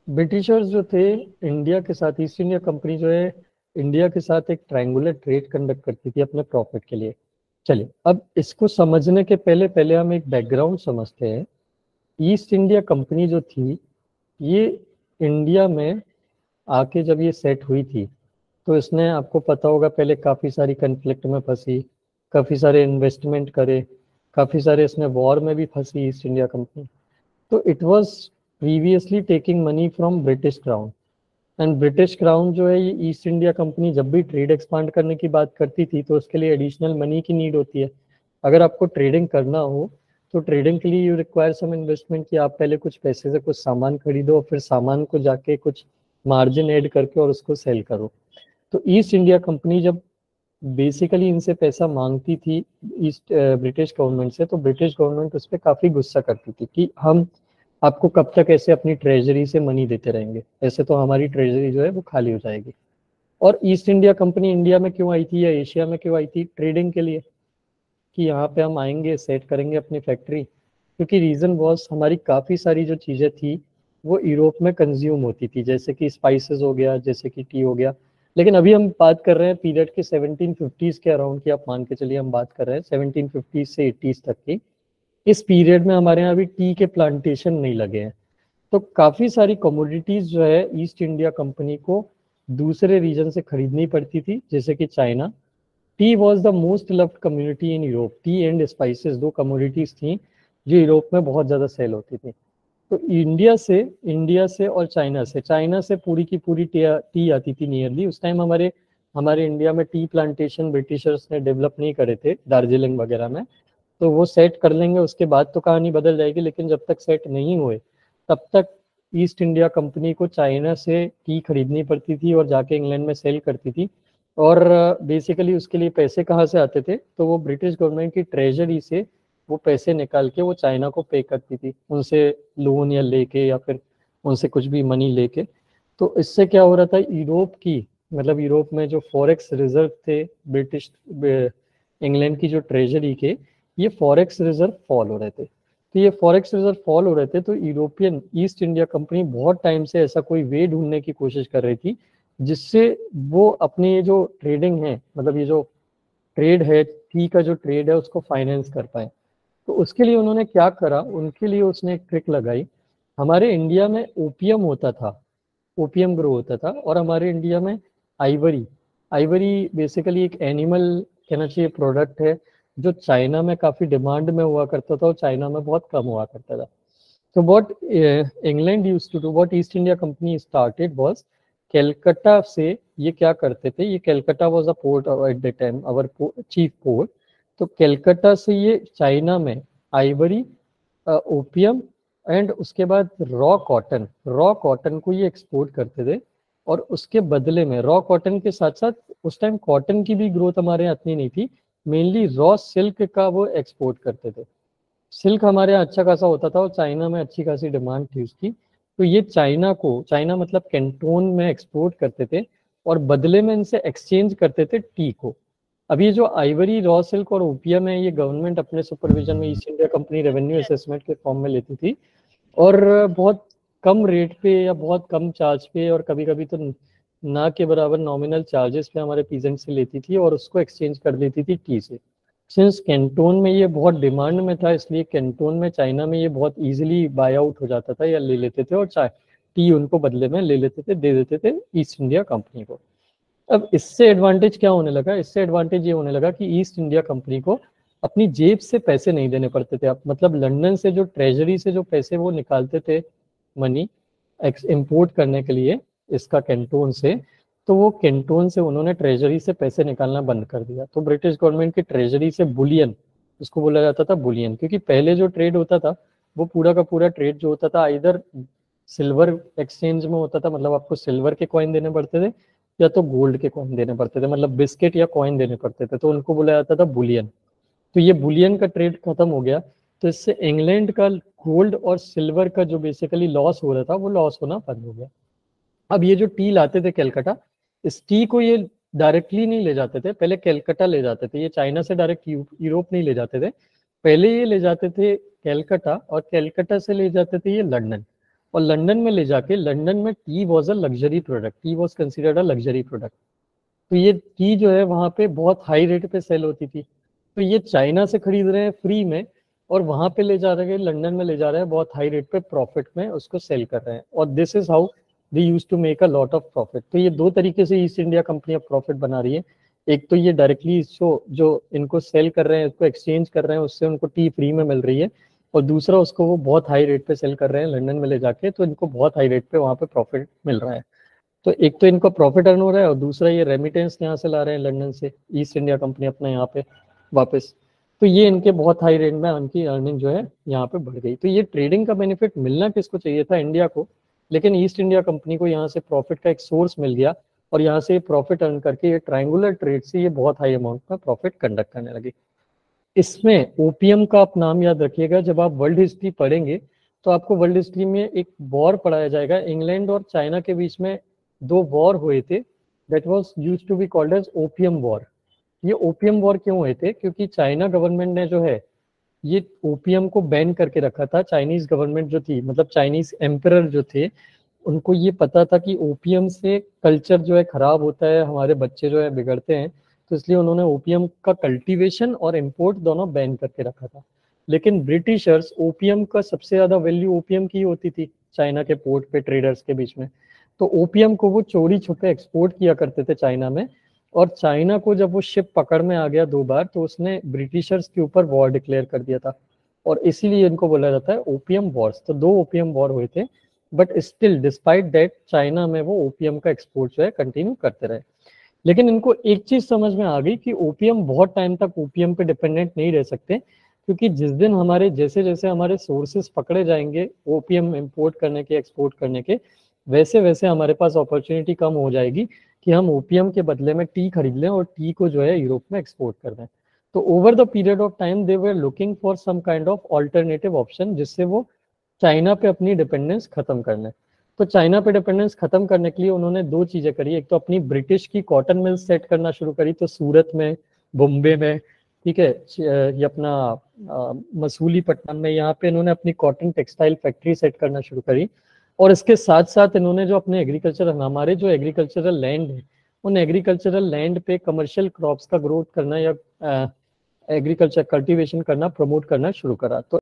Britishers जो थे India के साथ, ईस्ट इंडिया कंपनी जो है इंडिया के साथ एक ट्रायंगुलर ट्रेड कंडक्ट करती थी अपने प्रॉफिट के लिए। चलिए अब इसको समझने के पहले पहले हम एक बैकग्राउंड समझते हैं। ईस्ट इंडिया कंपनी जो थी ये इंडिया में आके जब ये सेट हुई थी तो इसने, आपको पता होगा, पहले काफ़ी सारी कन्फ्लिक्ट में फंसी, काफ़ी सारे इन्वेस्टमेंट करे, काफ़ी सारे इसने वॉर में भी फंसी ईस्ट इंडिया कंपनी। तो it was previously taking money from British crown. And British crown जो है ये ईस्ट इंडिया कंपनी जब भी ट्रेड एक्सपांड करने की बात करती थी तो उसके लिए एडिशनल मनी की नीड होती है। अगर आपको ट्रेडिंग करना हो तो ट्रेडिंग के लिए यू रिक्वायर सम इन्वेस्टमेंट, कि आप पहले कुछ पैसे से कुछ सामान खरीदो और फिर सामान को जाके कुछ मार्जिन ऐड करके और उसको सेल करो। तो ईस्ट इंडिया कंपनी जब बेसिकली इनसे पैसा मांगती थी ईस्ट ब्रिटिश गवर्नमेंट से, तो ब्रिटिश गवर्नमेंट उस पर काफ़ी गुस्सा करती थी कि हम आपको कब तक ऐसे अपनी ट्रेजरी से मनी देते रहेंगे, ऐसे तो हमारी ट्रेजरी जो है वो खाली हो जाएगी। और ईस्ट इंडिया कंपनी इंडिया में क्यों आई थी या एशिया में क्यों आई थी? ट्रेडिंग के लिए, कि यहाँ पे हम आएंगे, सेट करेंगे अपनी फैक्ट्री। क्योंकि रीज़न वॉज हमारी काफ़ी सारी जो चीज़ें थी वो यूरोप में कंज्यूम होती थी, जैसे कि स्पाइसेस हो गया, जैसे कि टी हो गया। लेकिन अभी हम बात कर रहे हैं पीरियड के 1750s के अराउंड की, आप मान के चलिए हम बात कर रहे हैं 1750 से 80s तक की। इस पीरियड में हमारे यहाँ अभी टी के प्लांटेशन नहीं लगे हैं। तो काफ़ी सारी कमोडिटीज़ जो है ईस्ट इंडिया कंपनी को दूसरे रीजन से खरीदनी पड़ती थी, जैसे कि China. T was the most loved community in Europe. T and spices दो कमोडिटीज थी जो यूरोप में बहुत ज़्यादा सेल होती थी। तो इंडिया से और चाइना से पूरी की पूरी टी आती थी नियरली। उस टाइम हमारे हमारे इंडिया में टी प्लांटेशन ब्रिटिशर्स ने डेवलप नहीं करे थे दार्जिलिंग वगैरह में। तो वो सेट कर लेंगे उसके बाद तो कहानी बदल जाएगी, लेकिन जब तक सेट नहीं हुए तब तक ईस्ट इंडिया कंपनी को चाइना से टी खरीदनी पड़ती थी और जाके इंग्लैंड में सेल करती थी। और बेसिकली उसके लिए पैसे कहाँ से आते थे? तो वो ब्रिटिश गवर्नमेंट की ट्रेजरी से वो पैसे निकाल के वो चाइना को पे करती थी, उनसे लोन या लेके या फिर उनसे कुछ भी मनी लेके। तो इससे क्या हो रहा था, यूरोप की, मतलब यूरोप में जो फॉरेक्स रिजर्व थे ब्रिटिश इंग्लैंड की जो ट्रेजरी के, ये फॉरेक्स रिजर्व फॉल हो रहे थे। तो ये फॉरेक्स रिजर्व फॉल हो रहे थे तो यूरोपियन ईस्ट इंडिया कंपनी बहुत टाइम से ऐसा कोई वे ढूंढने की कोशिश कर रही थी जिससे वो अपनी ये जो ट्रेडिंग है, मतलब ये जो ट्रेड है, टी का जो ट्रेड है, उसको फाइनेंस कर पाए। तो उसके लिए उन्होंने क्या करा, उनके लिए उसने एक ट्रिक लगाई। हमारे इंडिया में ओपियम होता था, ओपियम ग्रो होता था, और हमारे इंडिया में आइवरी, आइवरी बेसिकली एक एनिमल कहना चाहिए प्रोडक्ट है जो चाइना में काफ़ी डिमांड में हुआ करता था और चाइना में बहुत कम हुआ करता था। So what England used to do, what East India Company started was, Calcutta से ये क्या करते थे, ये Calcutta was a port at the time, our chief port. तो कैलकाटा से ये चाइना में आइवरी, ओपियम एंड उसके बाद रॉ कॉटन को ये एक्सपोर्ट करते थे। और उसके बदले में रॉ कॉटन के साथ साथ उस टाइम कॉटन की भी ग्रोथ हमारे यहाँ इतनी नहीं थी, मेनली रॉ सिल्क का वो एक्सपोर्ट करते थे। सिल्क हमारे यहाँ अच्छा खासा होता था और चाइना में अच्छी खासी डिमांड थी उसकी। तो ये चाइना मतलब कैंटोन में एक्सपोर्ट करते थे और बदले में इनसे एक्सचेंज करते थे टी को। अब ये जो आइवरी, रॉ सिल्क और ओपियम है, ये गवर्नमेंट अपने सुपरविजन में east India company revenue assessment के फॉर्म में लेती थी। और बहुत कम रेट पे या बहुत कम चार्ज पे और कभी कभी तो ना के बराबर नॉमिनल चार्जेस पे हमारे पीजेंट से लेती थी और उसको एक्सचेंज कर देती थी टी से। सिंस कैंटोन में ये बहुत डिमांड में था, इसलिए कैंटोन में चाइना में ये बहुत इजीली बाय आउट हो जाता था या ले लेते थे, और टी उनको बदले में ले लेते थे, दे देते थे ईस्ट इंडिया कंपनी को। अब इससे एडवांटेज क्या होने लगा? इससे एडवांटेज ये होने लगा कि ईस्ट इंडिया कंपनी को अपनी जेब से पैसे नहीं देने पड़ते थे। अब मतलब लंदन से जो ट्रेजरी से जो पैसे वो निकालते थे मनी इम्पोर्ट करने के लिए इसका कैंटोन से, तो वो कैंटोन से उन्होंने ट्रेजरी से पैसे निकालना बंद कर दिया। तो ब्रिटिश गवर्नमेंट की ट्रेजरी से बुलियन, उसको बोला जाता था बुलियन, क्योंकि पहले जो ट्रेड होता था वो पूरा का पूरा ट्रेड जो होता था इधर सिल्वर एक्सचेंज में होता था, मतलब आपको सिल्वर के कॉइन देने पड़ते थे या तो गोल्ड के कॉइन देने पड़ते थे, मतलब बिस्किट या कॉइन देने पड़ते थे, तो उनको बोला जाता था बुलियन। तो ये बुलियन का ट्रेड खत्म हो गया। तो इससे इंग्लैंड का गोल्ड और सिल्वर का जो बेसिकली लॉस हो रहा था वो लॉस होना बंद हो गया। अब ये जो टी लाते थे कलकत्ता, इस टी को ये डायरेक्टली नहीं ले जाते थे, पहले कलकत्ता ले जाते थे, ये चाइना से डायरेक्ट यूरोप नहीं ले जाते थे। पहले ये ले जाते थे कलकत्ता और कलकत्ता से ले जाते थे ये लंदन। और लंदन में ले जाके, लंदन में T was a luxury product, T was considered a luxury product. तो ये टी जो है वहाँ पे बहुत हाई रेट पे सेल होती थी। तो ये चाइना से खरीद रहे हैं फ्री में, और वहां पे ले जा रहे हैं, लंदन में ले जा रहे हैं बहुत हाई रेट पे प्रॉफिट में उसको सेल कर रहे हैं, और this is how they use to make a lot of profit. तो ये दो तरीके से ईस्ट इंडिया कंपनी अब प्रॉफिट बना रही है। एक तो ये डायरेक्टली जो इनको सेल कर रहे हैं, इसको एक्सचेंज कर रहे हैं, उससे उनको टी फ्री में मिल रही है, और दूसरा उसको वो बहुत हाई रेट पे सेल कर रहे हैं लंदन में ले जाके, तो इनको बहुत हाई रेट पे वहाँ पे प्रॉफिट मिल रहा है। तो एक तो इनको प्रॉफिट अर्न हो रहा है, और दूसरा ये रेमिटेंस यहाँ से ला रहे हैं लंदन से, ईस्ट इंडिया कंपनी अपने यहाँ पे वापस। तो ये इनके बहुत हाई रेट में उनकी अर्निंग जो है यहाँ पे बढ़ गई। तो ये ट्रेडिंग का बेनिफिट मिलना किसको चाहिए था, इंडिया को, लेकिन ईस्ट इंडिया कंपनी को यहाँ से प्रॉफिट का एक सोर्स मिल गया, और यहाँ से प्रॉफिट अर्न करके ये ट्रायंगुलर ट्रेड से ये बहुत हाई अमाउंट में प्रॉफिट कंडक्ट करने लगे। इसमें ओपीएम का आप नाम याद रखिएगा, जब आप वर्ल्ड हिस्ट्री पढ़ेंगे तो आपको वर्ल्ड हिस्ट्री में एक वॉर पढ़ाया जाएगा, इंग्लैंड और चाइना के बीच में दो वॉर हुए थे, that was used to be called as opium war. ये ओपीएम वॉर क्यों हुए थे, क्योंकि चाइना गवर्नमेंट ने जो है ये ओपीएम को बैन करके रखा था। चाइनीज गवर्नमेंट जो थी, मतलब चाइनीज एम्परर जो थे, उनको ये पता था कि ओपीएम से कल्चर जो है खराब होता है, हमारे बच्चे जो है बिगड़ते हैं, तो इसलिए उन्होंने ओपीएम का कल्टीवेशन और इंपोर्ट दोनों बैन करके रखा था। लेकिन ब्रिटिशर्स, ओपीएम का सबसे ज्यादा वैल्यू ओपीएम की होती थी चाइना के पोर्ट पे ट्रेडर्स के बीच में, तो ओपीएम को वो चोरी छुपे एक्सपोर्ट किया करते थे चाइना में। और चाइना को जब वो शिप पकड़ में आ गया 2 बार, तो उसने ब्रिटिशर्स के ऊपर वॉर डिक्लेयर कर दिया था, और इसीलिए इनको बोला जाता है ओपीएम वॉर्स। तो 2 ओपीएम वॉर हुए थे, but still despite that China में वो ओपीएम का एक्सपोर्ट जो है कंटिन्यू करते रहे। लेकिन इनको एक चीज समझ में आ गई कि ओपीएम बहुत टाइम तक ओपीएम पे डिपेंडेंट नहीं रह सकते, क्योंकि जिस दिन हमारे जैसे जैसे हमारे सोर्सेस पकड़े जाएंगे ओपीएम इंपोर्ट करने के, एक्सपोर्ट करने के, वैसे वैसे हमारे पास अपॉर्चुनिटी कम हो जाएगी कि हम ओपीएम के बदले में टी खरीद लें और टी को जो है यूरोप में एक्सपोर्ट कर दें। तो over the period of time they were looking for some kind of alternative option, जिससे वो चाइना पे अपनी डिपेंडेंस खत्म कर लें। तो चाइना पे डिपेंडेंस खत्म करने के लिए उन्होंने 2 चीजें करी। एक तो अपनी ब्रिटिश की कॉटन मिल सेट करना शुरू करी, तो सूरत में, बॉम्बे में, ठीक है, ये अपना मसूलीपट्टनम में, यहाँ पे इन्होंने अपनी कॉटन टेक्सटाइल फैक्ट्री सेट करना शुरू करी। और इसके साथ साथ इन्होंने जो अपने हमारे जो एग्रीकल्चरल लैंड है, उन एग्रीकल्चरल लैंड पे कमर्शियल क्रॉप्स का ग्रोथ करना या एग्रीकल्चर कल्टीवेशन करना प्रमोट करना शुरू करा। तो